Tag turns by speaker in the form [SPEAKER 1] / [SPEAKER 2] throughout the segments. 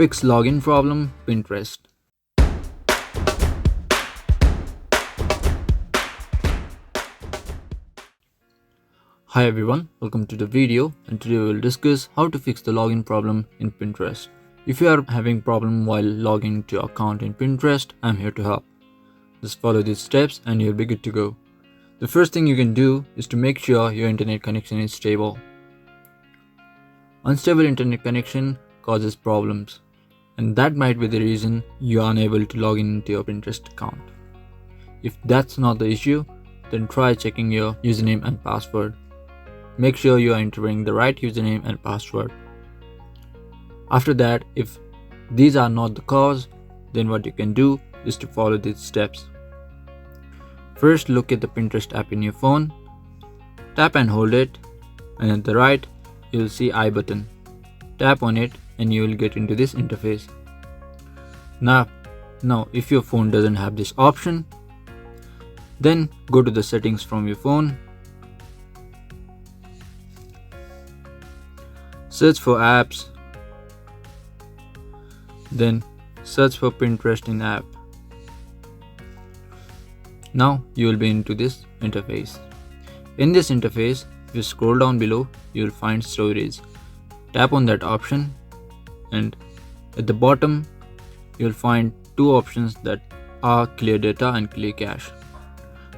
[SPEAKER 1] Fix login problem, Pinterest. Hi everyone, welcome to the video, and today we will discuss how to fix the login problem in Pinterest. If you are having problem while logging to your account in Pinterest, I'm here to help. Just follow these steps and you'll be good to go. The first thing you can do is to make sure your internet connection is stable. Unstable internet connection causes problems, and that might be the reason you are unable to log into your Pinterest account. If that's not the issue, then try checking your username and password. Make sure you are entering the right username and password. After that, if these are not the cause, then what you can do is to follow these steps. First, look at the Pinterest app in your phone. Tap and hold it, and at the right, you'll see I button. Tap on it and you will get into this interface. Now if your phone doesn't have this option, then go to the settings from your phone. Search for apps. Then search for Pinterest in app. Now you will be into this interface. In this interface, if you scroll down below, you will find stories. Tap on that option, and at the bottom you will find two options that are clear data and clear cache.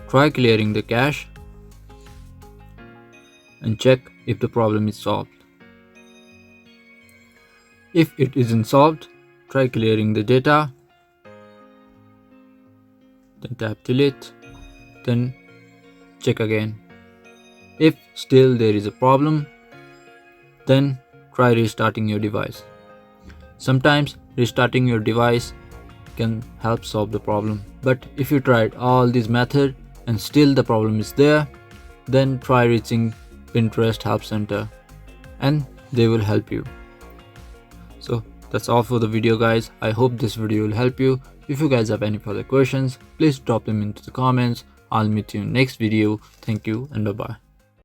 [SPEAKER 1] Try clearing the cache and check if the problem is solved. If it isn't solved, try clearing the data, then tap delete, then check again. If still there is a problem, then try restarting your device. Sometimes restarting your device can help solve the problem. But if you tried all these methods and still the problem is there, then try reaching Pinterest Help Center and they will help you. So that's all for the video, guys. I hope this video will help you. If you guys have any further questions, please drop them into the comments. I'll meet you in next video. Thank you and bye bye.